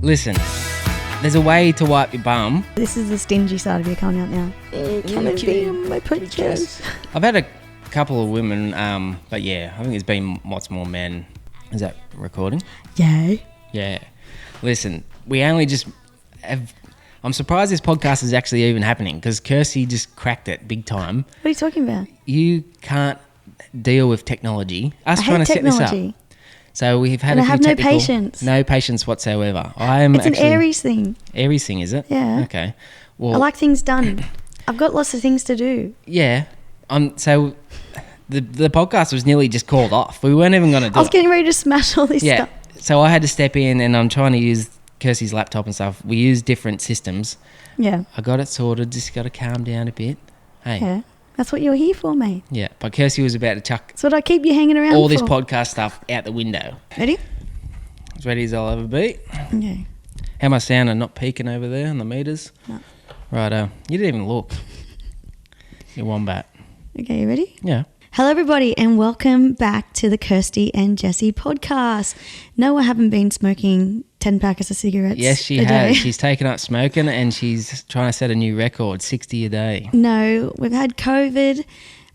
Listen, there's a way to wipe your bum. This is the stingy side of you coming out now. Come and be in my pictures. I've had a couple of women, but yeah, I think there's been lots more men. Is that recording? Yay. Yeah. Listen, we only just have... I'm surprised this podcast is actually even happening because Kirsty just cracked it big time. What are you talking about? You can't deal with technology. Us I trying hate to set this technology. up. So we've had And a I few have no technical... patience. No patience whatsoever. It's an Aries thing. Aries thing, is it? Yeah. Okay. Well, I like things done. I've got lots of things to do. Yeah. So the podcast was nearly just called off. We weren't even going to do it. I was getting ready to smash all this stuff. So I had to step in and I'm trying to use Kirsty's laptop and stuff. We use different systems. Yeah. I got it sorted. Just got to calm down a bit. Hey. Yeah. That's what you're here for, mate. Yeah. But Kirsty was about to chuck That's what I keep you hanging around all for. this podcast stuff out the window. Ready? As ready as I'll ever be. Okay. How am I sounding? Not peaking over there on the meters? No. Righto. You didn't even look. You're wombat. Okay, you ready? Yeah. Hello, everybody, and welcome back to the Kirsty and Jesse podcast. No, I haven't been smoking 10 packets of cigarettes. Yes, she a has. day. She's taken up smoking and she's trying to set a new record, 60 a day. No, we've had COVID.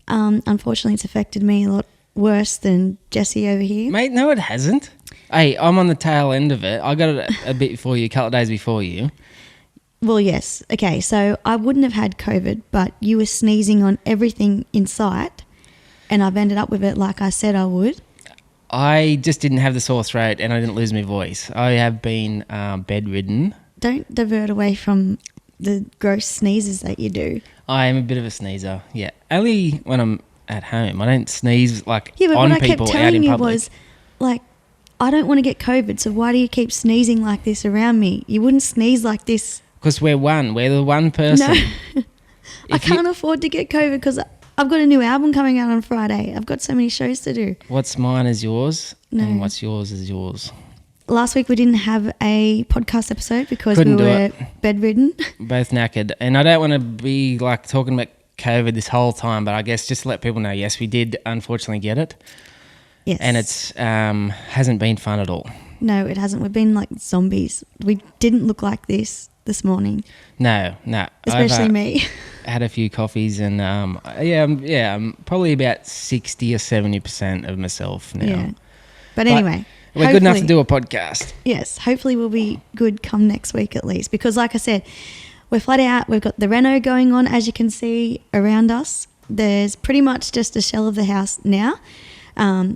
Unfortunately, it's affected me a lot worse than Jesse over here. Mate, no, it hasn't. Hey, I'm on the tail end of it. I got it a bit before you, a couple of days before you. Well, yes. Okay, so I wouldn't have had COVID, but you were sneezing on everything in sight, and I've ended up with it like I said I would. I just didn't have the sore throat and I didn't lose my voice. I have been bedridden. Don't divert away from the gross sneezes that you do. I am a bit of a sneezer, yeah. Only when I'm at home. I don't sneeze like Yeah, but on what I kept people out telling in you public. was, like, I don't want to get COVID, so why do you keep sneezing like this around me? You wouldn't sneeze like this. Because we're one. We're the one person. No. I can't afford to get COVID because I've got a new album coming out on Friday. I've got so many shows to do. What's mine is yours, No. and what's yours is yours. Last week we didn't have a podcast episode because Couldn't we do were it. bedridden. Both knackered. And I don't want to be like talking about COVID this whole time, but I guess just to let people know, yes, we did unfortunately get it. Yes. And it's hasn't been fun at all. No, it hasn't. We've been like zombies. We didn't look like this morning. No. Especially me. Had a few coffees and I'm probably about 60 or 70% of myself now. Yeah. But anyway. We're good enough to do a podcast. Yes. Hopefully we'll be good come next week at least. Because like I said, we're flat out. We've got the reno going on, as you can see around us. There's pretty much just a shell of the house now.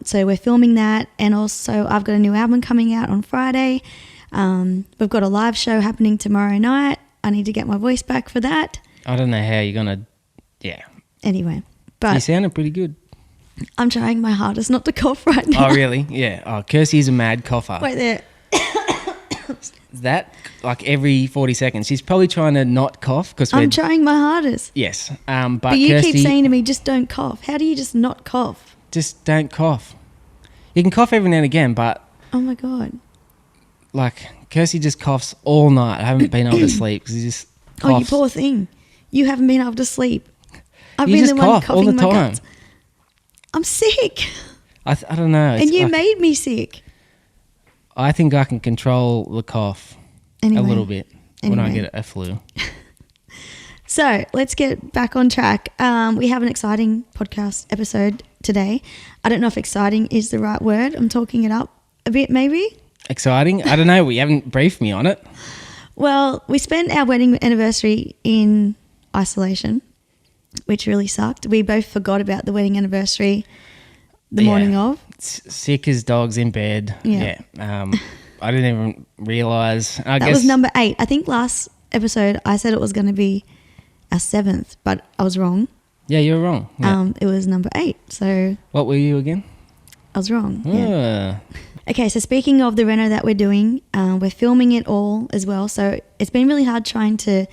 So we're filming that. And also I've got a new album coming out on Friday. We've got a live show happening tomorrow night. I need to get my voice back for that. I don't know how you're going to... Yeah. Anyway. But You sounded pretty good. I'm trying my hardest not to cough right now. Oh, really? Yeah. Oh, Kirsty's a mad cougher. Wait there. That, like every 40 seconds. She's probably trying to not cough because we're... I'm trying my hardest. Yes. But you Kirsty, keep saying to me, just don't cough. How do you just not cough? just don't cough. You can cough every now and again, but Oh my God. like Kirsty just coughs all night. I haven't been able to sleep because he just coughs. Oh, you poor thing. You haven't been able to sleep. I've You been just the one cough all coughing the my time. guts. I'm sick. I don't know. And you made me sick. I think I can control the cough Anyway. a little bit when I Anyway. get a flu. So let's get back on track. We have an exciting podcast episode today. I don't know if exciting is the right word. I'm talking it up a bit maybe. Exciting? I don't know. We haven't briefed me on it. Well, we spent our wedding anniversary in isolation, which really sucked. We both forgot about the wedding anniversary the morning of. Sick as dogs in bed. Yeah. I didn't even realise. That was number 8. I think last episode I said it was going to be our 7th, but I was wrong. Yeah, you were wrong. Yeah. It was number 8, so What were you again? I was wrong. Yeah. Ah. Okay, so speaking of the reno that we're doing, we're filming it all as well. So it's been really hard trying to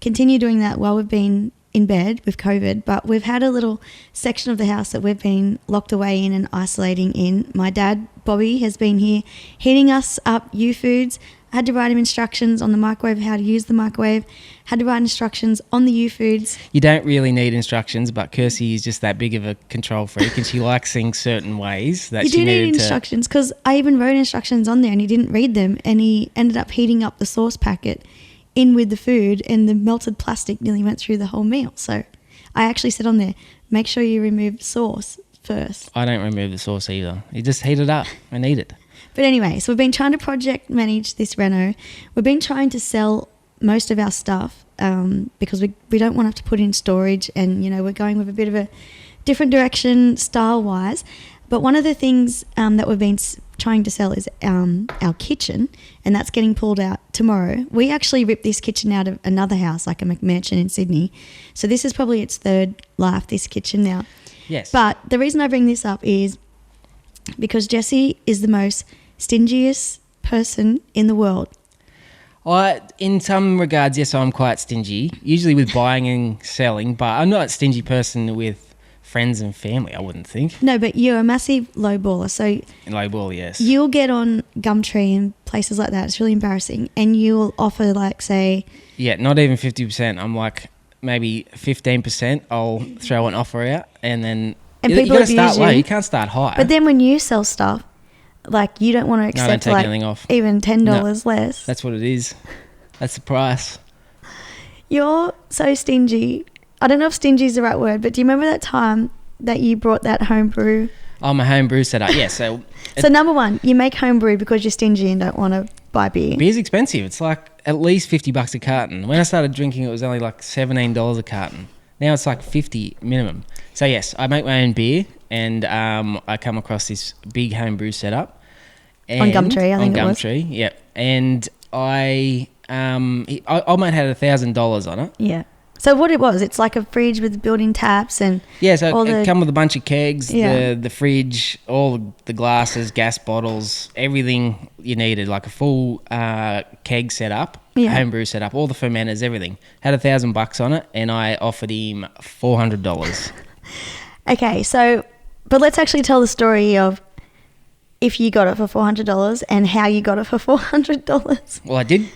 continue doing that while we've been in bed with COVID. But we've had a little section of the house that we've been locked away in and isolating in. My dad, Bobby, has been here heating us up U-Foods. Had to write him instructions on the microwave, how to use the microwave. Had to write instructions on the U-Foods. You don't really need instructions, but Kirsty is just that big of a control freak, and she likes things certain ways that You she do need needed instructions, because I even wrote instructions on there and he didn't read them, and he ended up heating up the sauce packet in with the food, and the melted plastic nearly went through the whole meal. So I actually said on there, make sure you remove the sauce first. I don't remove the sauce either. You just heat it up and eat it. But anyway, so we've been trying to project manage this reno. We've been trying to sell most of our stuff because we don't want to have to put it in storage, and, you know, we're going with a bit of a different direction style-wise. But one of the things that we've been trying to sell is our kitchen, and that's getting pulled out tomorrow. We actually ripped this kitchen out of another house, like a McMansion in Sydney. So this is probably its third life, this kitchen now. Yes. But the reason I bring this up is because Jesse is the most stingiest person in the world. In some regards, yes, I'm quite stingy, usually with buying and selling, but I'm not a stingy person with friends and family, I wouldn't think. No, but you're a massive low baller. So Low ball, yes. you'll get on Gumtree and places like that. It's really embarrassing. And you'll offer, like, say... Yeah, not even 50%. I'm like maybe 15%. I'll throw an offer out, and then And you people got to start abuse low. you. You can't start high. But then when you sell stuff, like, you don't want to No, I don't accept, take like, anything off. even $10 less. That's what it is. That's the price. You're so stingy. I don't know if stingy is the right word, but do you remember that time that you brought that homebrew? I'm a home brew setup. Yeah, so So number one, you make homebrew because you're stingy and don't want to buy beer. beer's expensive. It's like at least $50 a carton. When I started drinking, it was only like $17 a carton. Now it's like $50 minimum. So yes, I make my own beer, and I come across this big homebrew setup. On Gumtree, I think it was. On Gumtree, yeah. And I might have $1,000 on it. Yeah. So what it was, it's like a fridge with built-in taps and... Yeah, so all it come with a bunch of kegs, Yeah. the fridge, all the glasses, gas bottles, everything you needed, like a full keg setup, Yeah. homebrew setup, all the fermenters, everything. Had $1,000 on it, and I offered him $400. Okay, so... But let's actually tell the story of if you got it for $400 and how you got it for $400. Well, I did.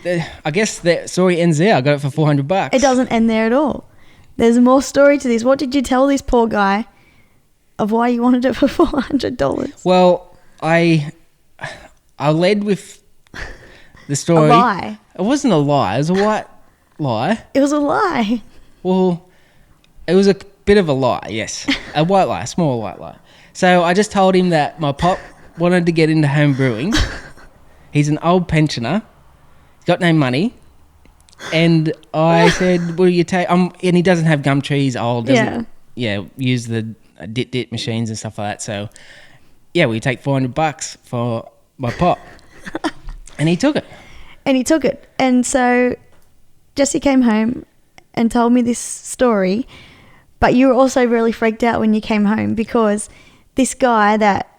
I guess the story ends there. I got it for $400. It doesn't end there at all. There's more story to this. What did you tell this poor guy of why you wanted it for $400? Well, I led with the story. A lie. It wasn't a lie. It was a white lie. It was a lie. Well, it was a bit of a lie, yes. A white lie, a small white lie. So I just told him that my pop wanted to get into home brewing. He's an old pensioner. He's got no money. And I said, will you take... and he doesn't have Gumtree. He's old. Doesn't, use the dit machines and stuff like that. So, yeah, will you take $400 for my pop? And he took it. And so Jesse came home and told me this story, but you were also really freaked out when you came home because this guy that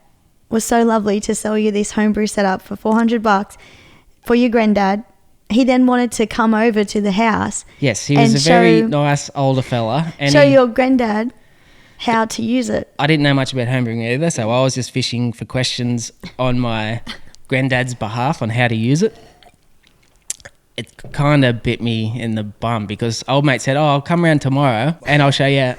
was so lovely to sell you this homebrew setup for $400 for your granddad, he then wanted to come over to the house. Yes, he was a very nice older fella. And show your granddad how to use it. I didn't know much about homebrewing either, so I was just fishing for questions on my granddad's behalf on how to use it. It kind of bit me in the bum because old mate said, I'll come around tomorrow and I'll show you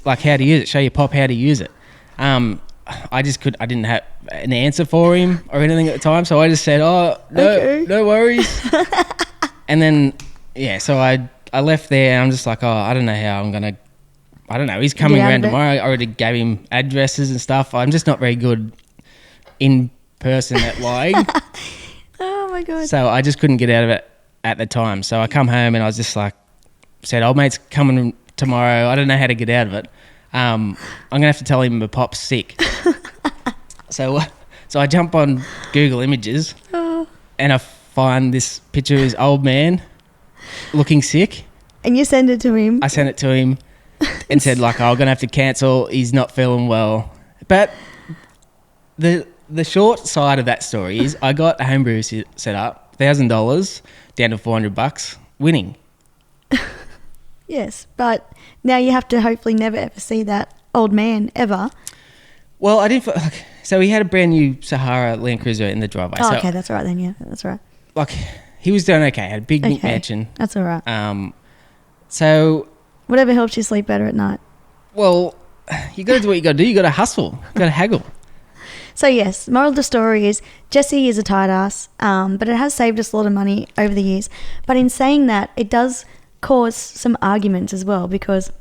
like how to use it, show your pop how to use it. I didn't have an answer for him or anything at the time, so I just said, no worries. And then, so I left there and I'm just like, I don't know how I'm going to, I don't know, he's coming around tomorrow. I already gave him addresses and stuff. I'm just not very good in person at lying. Oh my God. So I just couldn't get out of it at the time. So I come home and I was just like, said, old mate's coming tomorrow. I don't know how to get out of it. I'm going to have to tell him my pop's sick. So I jump on Google Images and I find this picture of his old man looking sick. And you send it to him. I sent it to him and said, like, I'm going to have to cancel. He's not feeling well. But the short side of that story is I got a homebrew set up, $1,000 down to $400, winning. Yes, but now you have to hopefully never ever see that old man ever. Well, I didn't. So he had a brand new Sahara Land Cruiser in the driveway. Oh, so okay, that's right then. Yeah, that's right. like, he was doing okay. Had a big mansion. That's all right. So... Whatever helps you sleep better at night. Well, you got to do what you got to do. You got to hustle. You got to haggle. So yes, moral of the story is Jesse is a tight ass, but it has saved us a lot of money over the years. But in saying that, it does cause some arguments as well, because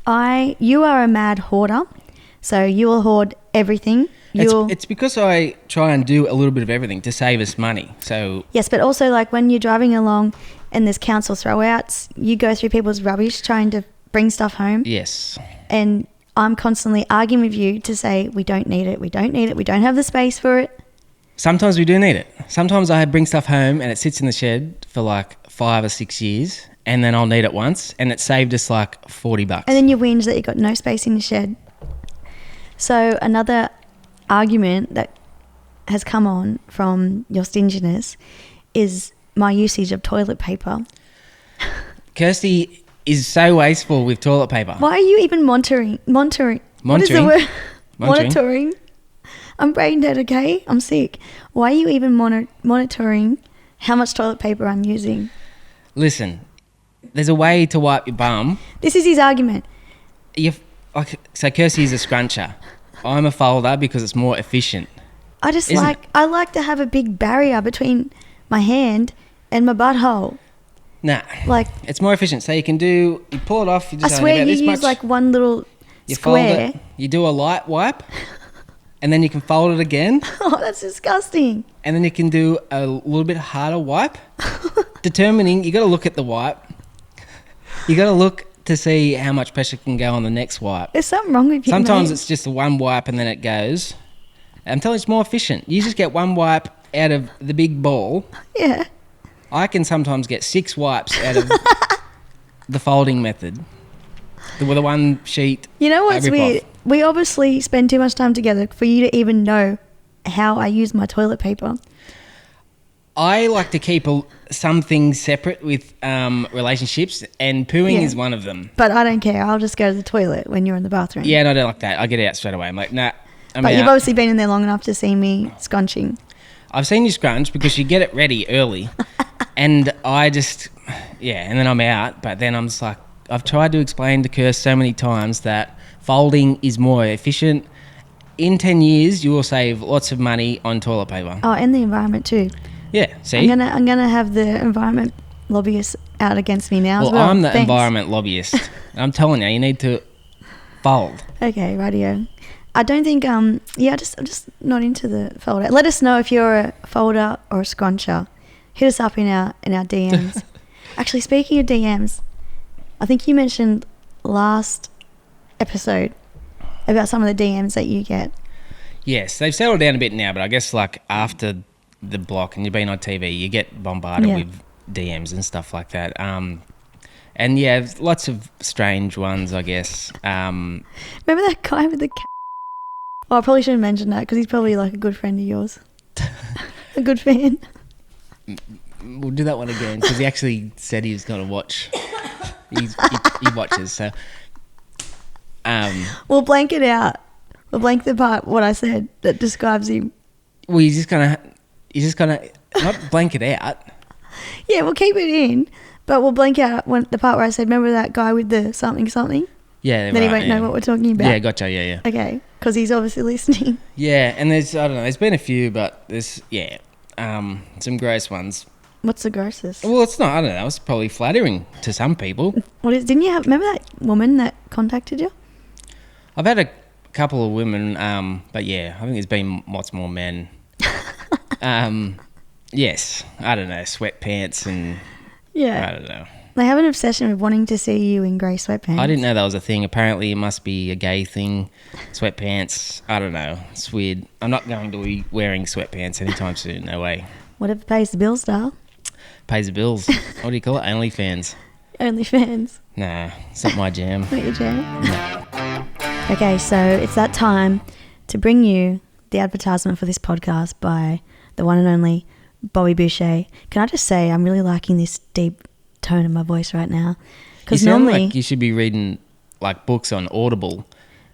you are a mad hoarder, so you will hoard everything. It's because I try and do a little bit of everything to save us money. So yes, but also like when you're driving along and there's council throwouts, you go through people's rubbish trying to bring stuff home. Yes. And I'm constantly arguing with you to say we don't need it, we don't have the space for it. Sometimes we do need it. Sometimes I bring stuff home and it sits in the shed for like 5 or 6 years, and then I'll need it once, and it saved us like $40. And then you whinge that you've got no space in the shed. So another argument that has come on from your stinginess is my usage of toilet paper. Kirsty is so wasteful with toilet paper. Why are you even monitoring? What is the word? Monitoring. I'm brain dead, okay? I'm sick. Why are you even monitoring how much toilet paper I'm using? Listen, there's a way to wipe your bum. This is his argument. So Kirsty is a scruncher. I'm a folder because it's more efficient. I like to have a big barrier between my hand and my butthole. Nah, like it's more efficient. So you pull it off. You just I swear you use like one little square. Fold it, you do a light wipe, and then you can fold it again. Oh, that's disgusting. And then you can do a little bit harder wipe. Determining, you got to look at the wipe. You got to look to see how much pressure can go on the next wipe. There's something wrong with you, Sometimes mate. it's just one wipe and then it goes. I'm telling you, it's more efficient. You just get one wipe out of the big ball. Yeah. I can sometimes get 6 wipes out of the folding method. With a one sheet. You know what's weird? We obviously spend too much time together for you to even know how I use my toilet paper. I like to keep some things separate with relationships, and pooing is one of them. But I don't care. I'll just go to the toilet when you're in the bathroom. Yeah, and I don't like that. I get out straight away. I'm like, nah. But you've obviously been in there long enough to see me scrunching. I've seen you scrunch because you get it ready early. And I just, and then I'm out. But then I'm just like, I've tried to explain to Kirst so many times that folding is more efficient. In 10 years, you will save lots of money on toilet paper. Oh, and the environment too. Yeah, see? I'm gonna have the environment lobbyists out against me now as well. I'm the environment lobbyist. I'm telling you, you need to fold. Okay, rightio. I don't think, I'm just not into the folder. Let us know if you're a folder or a scruncher. Hit us up in our DMs. Actually, speaking of DMs, I think you mentioned last episode about some of the DMs that you get. Yes, they've settled down a bit now, but I guess like after the block and you've been on TV, you get bombarded with DMs and stuff like that. And yeah, lots of strange ones, I guess. Remember that guy with the Oh, I probably shouldn't mention that because he's probably like a good friend of yours. A good fan. We'll do that one again because he actually said he was going to watch. He watches, so... We'll blank it out. We'll blank the part what I said that describes him. Well, you're just gonna not blank it out. Yeah, we'll keep it in, but we'll blank out the part where I said, remember that guy with the something? Yeah, then he won't know what we're talking about. Yeah, gotcha. Yeah. Okay, because he's obviously listening. Yeah, and there's been a few, but there's some gross ones. What's the grossest? Well, it's not. I don't know. It's probably flattering to some people. Didn't you remember that woman that contacted you? I've had a couple of women, but yeah, I think there's been lots more men. Yes, I don't know, sweatpants and I don't know. They have an obsession with wanting to see you in grey sweatpants. I didn't know that was a thing. Apparently it must be a gay thing, sweatpants. I don't know. It's weird. I'm not going to be wearing sweatpants anytime soon. No way. Whatever pays the bills, Dale. Pays the bills. What do you call it? OnlyFans. OnlyFans. Nah, it's not my jam. Not your jam? No. Okay, so it's that time to bring you the advertisement for this podcast by the one and only Bobby Boucher. Can I just say I'm really liking this deep tone of my voice right now? Because normally like you should be reading like books on Audible.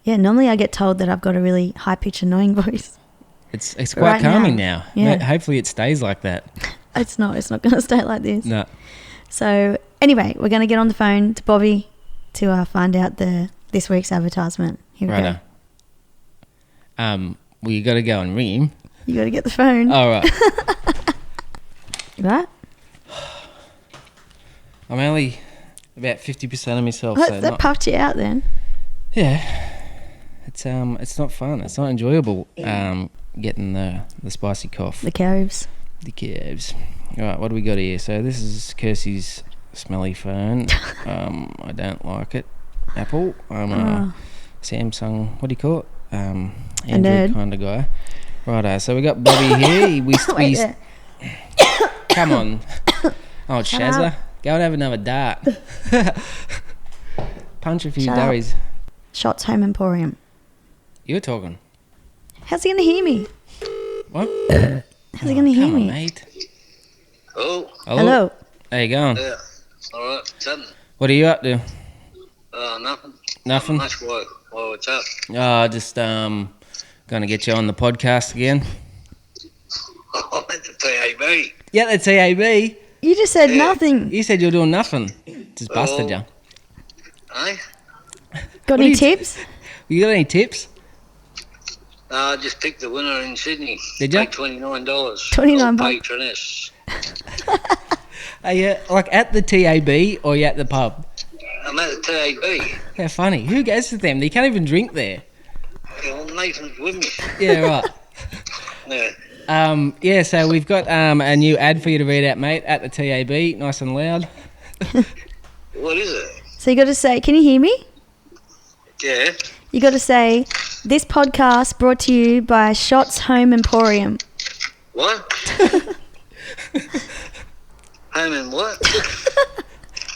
Yeah, normally I get told that I've got a really high pitched annoying voice. It's quite calming now. Yeah. Hopefully it stays like that. It's not going to stay like this. No. So anyway, we're going to get on the phone to Bobby to find out this week's advertisement. Here we go. Well, you got to go and ring him. You got to get the phone. All right. Right? I'm only about 50% of myself. Well, so that puffed you out then. Yeah. It's not fun. It's not enjoyable. Getting the spicy cough. The calves. The calves. All right. What do we got here? So this is Kirsty's smelly phone. I don't like it. Apple. I'm a Samsung. What do you call it? Android kind of guy. Righto. So we got Bobby here. Wait there. Come on. Oh, Shazza. Go and have another dart. Punch a few durries. Schots Home Emporium. You're talking. How's he going to hear me? What? How's he going to hear Come me? on, mate. Hello. How you going? Yeah. All right. What's happening? What are you up to? Nothing. Nothing? Much. Why, what's up? Just going to get you on the podcast again. I'm at the TAB. Yeah, the TAB. You just said nothing. You said you're doing nothing. Just busted you. Eh? Got any tips? You got any tips? I just picked the winner in Sydney. Did ya? Paid $29. $29. Patroness. Are you like at the TAB or you at the pub? I'm at the TAB. How funny. Who goes to them? You can't even drink there. Well, Nathan's with me. Yeah, right. Yeah. Yeah, so we've got a new ad for you to read out, mate, at the TAB, nice and loud. What is it? So you got to say, can you hear me? Yeah. You got to say, this podcast brought to you by Schots Home Emporium. What? Home and what?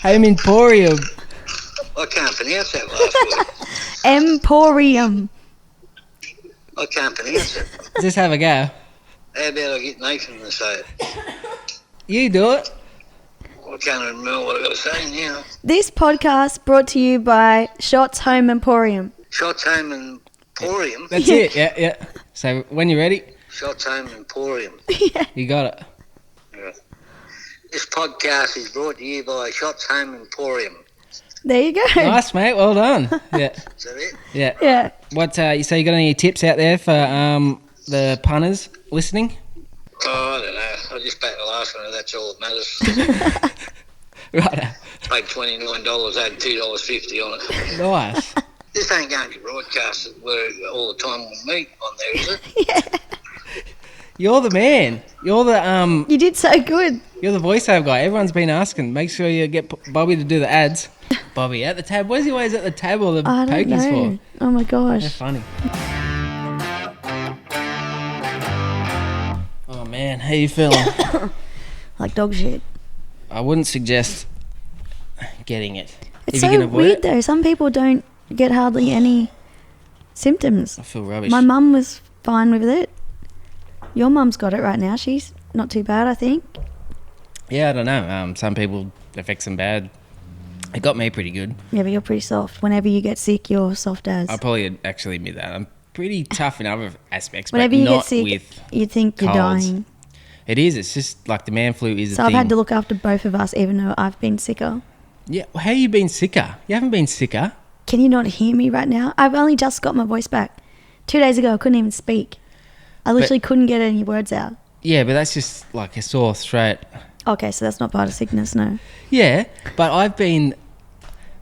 Home Emporium. I can't pronounce that last word. Emporium. I can't pronounce it. Just have a go. How about I get Nathan to say it? You do it. I can't remember what I got to say now. This podcast brought to you by Schots Home Emporium. Schots Home Emporium. That's it, yeah. So when you're ready, Schots Home Emporium. you got it. Yeah. This podcast is brought to you by Schots Home Emporium. There you go. Nice, mate. Well done. Yeah. Is that it? Yeah. Yeah. What? So you got any tips out there for the punters listening? Oh, I don't know. I just backed the last one, and that's all that matters. Right. Paid $29, had $2.50 on it. Nice. This ain't going to be broadcasted where all the time we'll meet on there, is it? Yeah. You're the man. You're the You did so good. You're the voiceover guy. Everyone's been asking. Make sure you get Bobby to do the ads. Bobby at the tab. Where's he always at the tab or the I don't pokies know. for? Oh my gosh. They're funny. Oh man, how you feeling? Like dog shit. I wouldn't suggest getting it. It's if you so can avoid weird it. though. Some people don't get hardly any symptoms. I feel rubbish. My mum was fine with it. Your mum's got it right now. She's not too bad, I think. Yeah, I don't know. Some people it affects them bad. It got me pretty good. Yeah, but you're pretty soft. Whenever you get sick, you're soft as. I'll probably actually admit that. I'm pretty tough in other aspects, Whenever but you not get sick, with you think you're colds. dying. It is. It's just like the man flu is a So thing. I've had to look after both of us, even though I've been sicker. Yeah. Well, how you been sicker? You haven't been sicker. Can you not hear me right now? I've only just got my voice back. 2 days ago, I couldn't even speak. I literally couldn't get any words out. Yeah, but that's just like a sore throat. Okay, so that's not part of sickness, no. Yeah, but I've been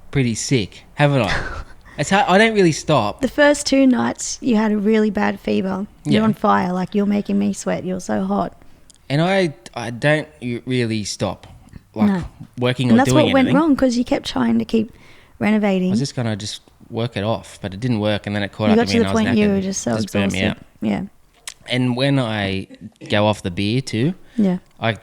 pretty sick, haven't I? It's hard, I don't really stop. The first 2 nights, you had a really bad fever. You're Yeah. on fire, like you're making me sweat. You're so hot. And I don't really stop, like No. working And or that's doing what went anything. wrong, because you kept trying to keep I renovating. was just going to work it off, but it didn't work, and then it caught You up got to to me the and I was point you knackered. were just so burnt me exhausted. out. Yeah, And when I go off the beer too, yeah. I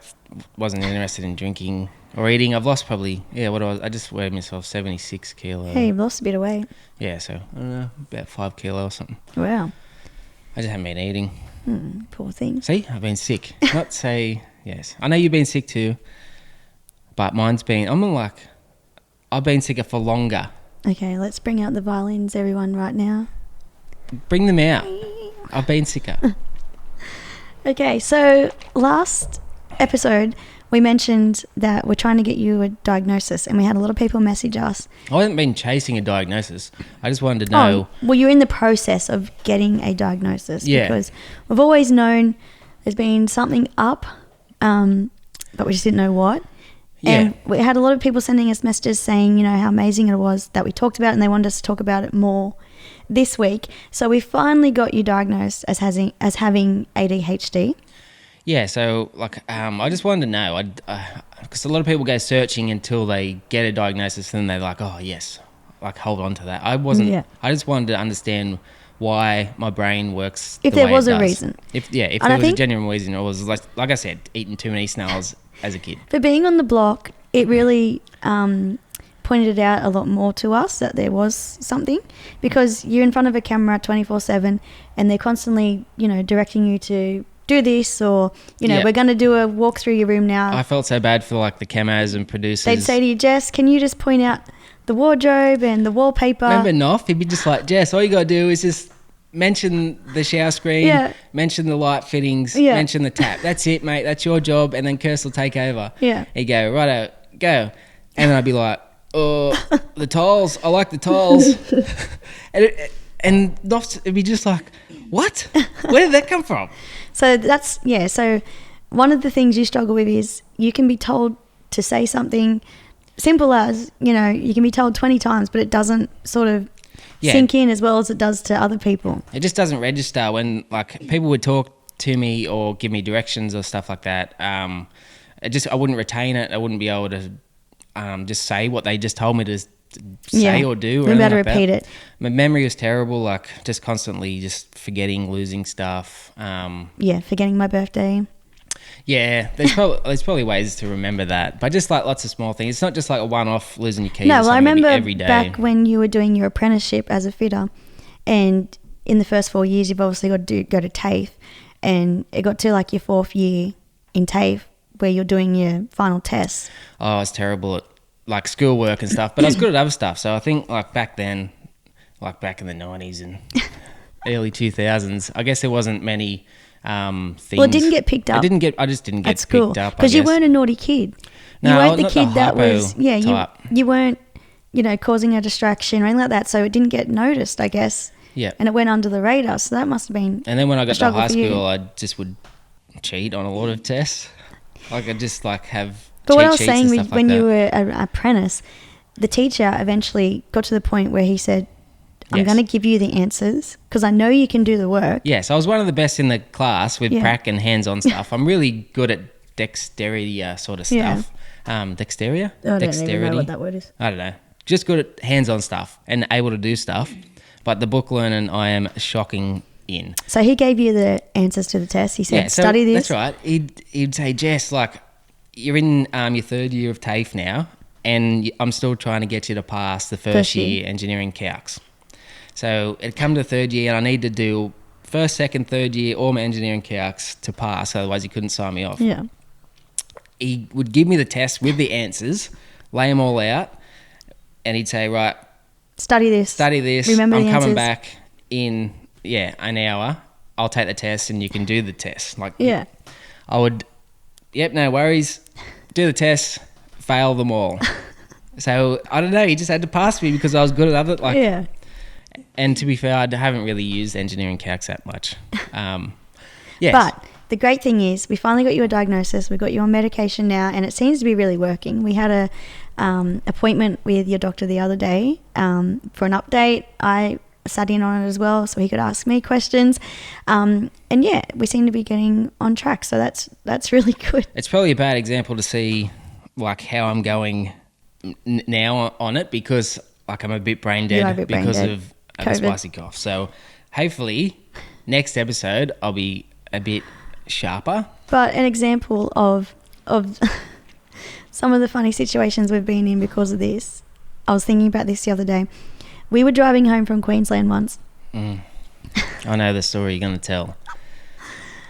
wasn't interested in drinking or eating. I've lost probably, I just weighed myself 76 kilos. Hey, you've lost a bit of weight. Yeah, so I don't know, about 5 kilos or something. Wow. I just haven't been eating. Poor thing. See, I've been sick. Not say, yes. I know you've been sick too, but I've been sicker for longer. Okay, let's bring out the violins, everyone, right now. Bring them out. I've been sicker. Okay, so last episode, we mentioned that we're trying to get you a diagnosis, and we had a lot of people message us. I haven't been chasing a diagnosis. I just wanted to know. Well, you're in the process of getting a diagnosis. Yeah. Because we've always known there's been something up, but we just didn't know what. And we had a lot of people sending us messages saying, you know, how amazing it was that we talked about it, and they wanted us to talk about it more this week. So we finally got you diagnosed as having ADHD. Yeah, so like I just wanted to know, because a lot of people go searching until they get a diagnosis, and then they're like, oh yes, like hold on to that. I wasn't. Yeah. I just wanted to understand why my brain works. If the there way was it a does. reason. If there was a genuine reason, it was like I said, eating too many snails as a kid. For being on the block, it really pointed it out a lot more to us that there was something, because you're in front of a camera 24/7, and they're constantly, you know, directing you to do this, or, you know, we're going to do a walk through your room now. I felt so bad for like the camos and producers. They'd say to you, Jess, can you just point out the wardrobe and the wallpaper? Remember Noff? He'd be just like, Jess, all you got to do is just mention the shower screen, mention the light fittings, mention the tap. That's it, mate. That's your job. And then Kirst will take over. Yeah. He'd go, righto, go. And then I'd be like, oh, the tiles. I like the tiles. and Noff would be just like, what? Where did that come from? So so one of the things you struggle with is you can be told to say something simple as, you know, you can be told 20 times, but it doesn't sort of sink in as well as it does to other people. It just doesn't register when like people would talk to me or give me directions or stuff like that. I wouldn't retain it. I wouldn't be able to just say what they just told me to say or do. Or you better repeat it. My memory was terrible, like just constantly just forgetting, losing stuff. Forgetting my birthday. Yeah, there's probably ways to remember that, but just like lots of small things. It's not just like a one-off losing your keys. No, well, I remember every day. Back when you were doing your apprenticeship as a fitter, and in the first 4 years, you've obviously got to go to TAFE, and it got to like your 4th year in TAFE where you're doing your final tests. Oh, I was terrible at like schoolwork and stuff, but I was good at other stuff. So I think like back then, like back in the 90s and early 2000s, I guess there wasn't many things. Well, it didn't get picked up. I just didn't get picked up because you weren't a naughty kid. No, you weren't the kid that was you weren't, you know, causing a distraction or anything like that, so it didn't get noticed, I guess. Yeah. And it went under the radar, so that must have been. And then when I got to high school, I just would cheat on a lot of tests. Like I just like have. But what I was saying when like you were an apprentice, the teacher eventually got to the point where he said, I'm going to give you the answers because I know you can do the work. Yes, I was one of the best in the class with prac and hands-on stuff. I'm really good at dexterity sort of stuff. Dexterity? I don't even know what that word is. I don't know. Just good at hands-on stuff and able to do stuff. But the book learning, I am shocking in. So he gave you the answers to the test. He said, study this. That's right. He'd say, Jess, like, you're in your 3rd year of TAFE now, and I'm still trying to get you to pass the first year engineering calcs. So it come to 3rd year, and I need to do 1st, 2nd, 3rd year all my engineering calcs to pass. Otherwise, he couldn't sign me off. Yeah. He would give me the test with the answers, lay them all out, and he'd say, right, study this. Remember I'm coming answers. back in an hour. I'll take the test, and you can do the test. Like, I would, no worries, do the test, fail them all. So I don't know. He just had to pass me because I was good at other And to be fair, I haven't really used engineering calcs that much. Yes. But the great thing is we finally got you a diagnosis. We've got you on medication now, and it seems to be really working. We had a appointment with your doctor the other day for an update. I sat in on it as well so he could ask me questions. And we seem to be getting on track. So that's really good. It's probably a bad example to see like how I'm going now on it because like I'm a bit brain dead because of a spicy cough. So hopefully next episode I'll be a bit sharper. But an example of some of the funny situations we've been in because of this, I was thinking about this the other day. We were driving home from Queensland once. I know the story you're going to tell.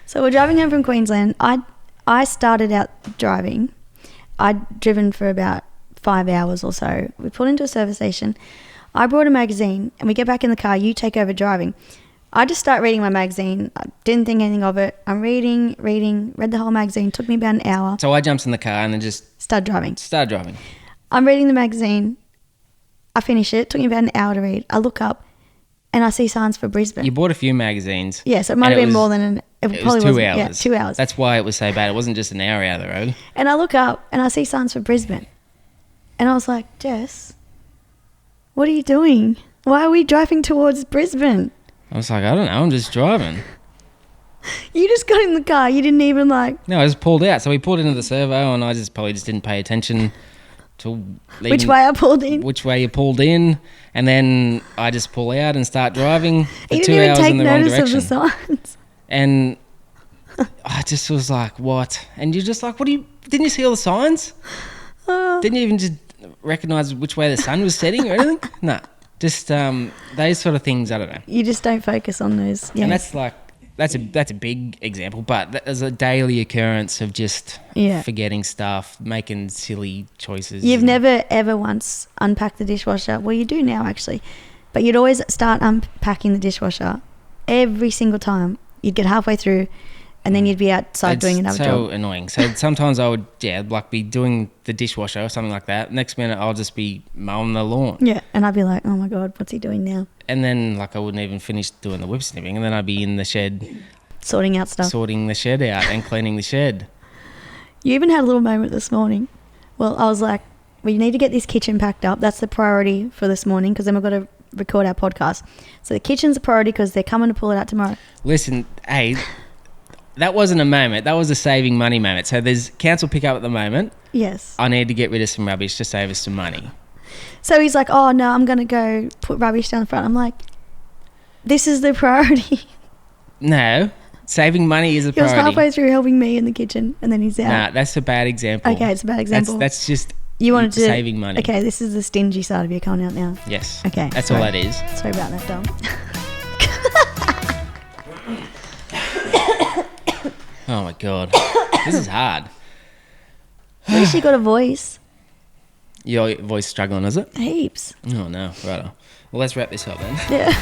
So we're driving home from Queensland. I started out driving. I'd driven for about 5 hours or so. We pulled into a service station. I brought a magazine and we get back in the car. You take over driving. I just start reading my magazine. I didn't think anything of it. I'm read the whole magazine. Took me about an hour. So I jumped in the car and then just Started driving. I'm reading the magazine. I finish it. Took me about an hour to read. I look up and I see signs for Brisbane. You bought a few magazines. Yeah, so it might have been more than it was 2 hours. Yeah, 2 hours. That's why it was so bad. It wasn't just an hour out of the road. And I look up and I see signs for Brisbane. And I was like, Jess, what are you doing? Why are we driving towards Brisbane? I was like, I don't know. I'm just driving. You just got in the car. You didn't even like... No, I just pulled out. So we pulled into the servo and I probably just didn't pay attention to... Which way I pulled in. Which way you pulled in. And then I just pull out and start driving for you 2 didn't even hours take in the wrong notice direction. of the signs. And I just was like, what? And you're just like, didn't you see all the signs? Didn't you even just recognise which way the sun was setting or anything? No. Just those sort of things, I don't know. You just don't focus on those. Yeah. And that's a big example, but there's a daily occurrence of just forgetting stuff, making silly choices. You've never ever once unpacked the dishwasher. Well, you do now actually, but you'd always start unpacking the dishwasher every single time. You'd get halfway through, and then you'd be outside doing another job. So annoying. So sometimes I would be doing the dishwasher or something like that. Next minute I'll just be mowing the lawn. Yeah, and I'd be like, oh my god, what's he doing now? And then I wouldn't even finish doing the whip snipping, and then I'd be in the shed sorting out stuff, sorting the shed out and cleaning the shed. You even had a little moment this morning. Well, I was like, we need to get this kitchen packed up. That's the priority for this morning, because then we've got to record our podcast. So the kitchen's a priority because they're coming to pull it out tomorrow. Listen, hey, that wasn't a moment. That was a saving money moment. So there's council pickup at the moment. Yes. I need to get rid of some rubbish to save us some money. So he's like, oh no, I'm going to go put rubbish down the front. I'm like, this is the priority. No, saving money is a priority. He was halfway through helping me in the kitchen and then he's out. Nah, that's a bad example. Okay, it's a bad example. That's just you wanted to, saving money. Okay, this is the stingy side of you coming out now. Yes. Okay. That's all that is. Sorry about that, Dom. Oh my God. This is hard. At least you got a voice. Your voice struggling, is it? Heaps. Oh no, righto. Well, let's wrap this up then. Yeah.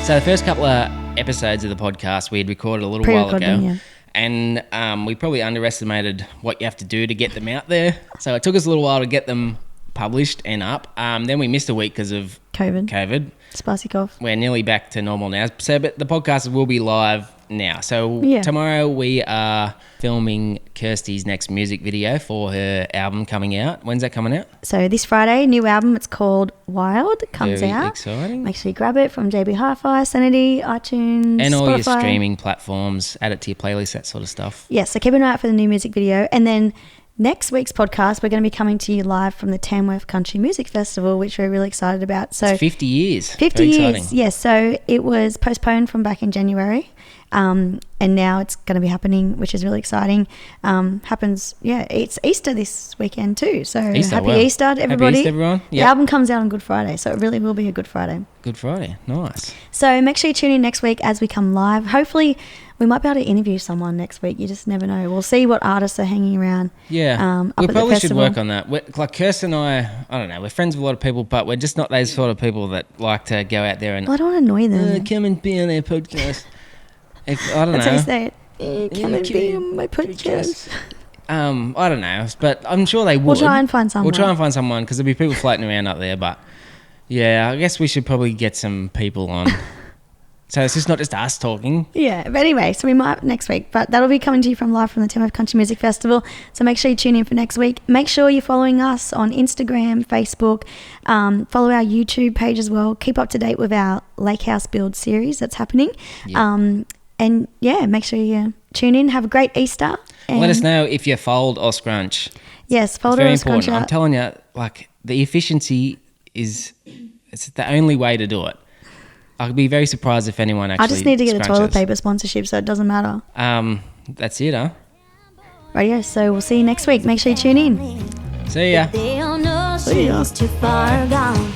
So the first couple of episodes of the podcast we had recorded a little while ago. Yeah. And we probably underestimated what you have to do to get them out there. So it took us a little while to get them published and up. Then we missed a week because of COVID. Spicy cough. We're nearly back to normal now. So, but the podcast will be live now. So tomorrow we are filming Kirsty's next music video for her album coming out. When's that coming out? So this Friday, new album. It's called Wild. Comes Very out. Exciting. Make sure you grab it from JB Hi-Fi, Sanity, iTunes, and all Spotify. your streaming platforms. Add it to your playlist, that sort of stuff. Yes, so keep an eye out for the new music video. And then next week's podcast, we're going to be coming to you live from the Tamworth Country Music Festival, which we're really excited about. So it's 50 years. 50 Very years, exciting. yes. So it was postponed from back in January. And now it's going to be happening, which is really exciting. It's Easter this weekend too. So happy Easter to everybody. Happy Easter, everyone. Yep. The album comes out on Good Friday, so it really will be a Good Friday. Good Friday. Nice. So make sure you tune in next week as we come live. Hopefully we might be able to interview someone next week. You just never know. We'll see what artists are hanging around. Yeah. Up We at the probably should festival. work on that. Like Kirsten and I don't know, we're friends with a lot of people, but we're just not those sort of people that like to go out there and Well, I don't want to annoy them. come and be on our podcast. I don't That's how know. you say it. Come and be on my podcast. I don't know, but I'm sure they would. We'll try and find someone. We'll try and find someone because there'll be people floating around up there. But yeah, I guess we should probably get some people on. So it's just not just us talking. Yeah, but anyway, so we might next week, but that'll be coming to you from live from the Tamworth Country Music Festival. So make sure you tune in for next week. Make sure you're following us on Instagram, Facebook, follow our YouTube page as well. Keep up to date with our Lake House Build series that's happening. Yeah. And yeah, make sure you tune in. Have a great Easter. And Let us know if you fold or scrunch. Yes, fold It's very or scrunch important. I'm out. telling you, like the efficiency it's the only way to do it. I'd be very surprised if anyone actually I just need to get a toilet scrunches. paper sponsorship, so it doesn't matter. That's it, huh? Right, yeah, so we'll see you next week. Make sure you tune in. See ya. They all know See ya. she's too far gone.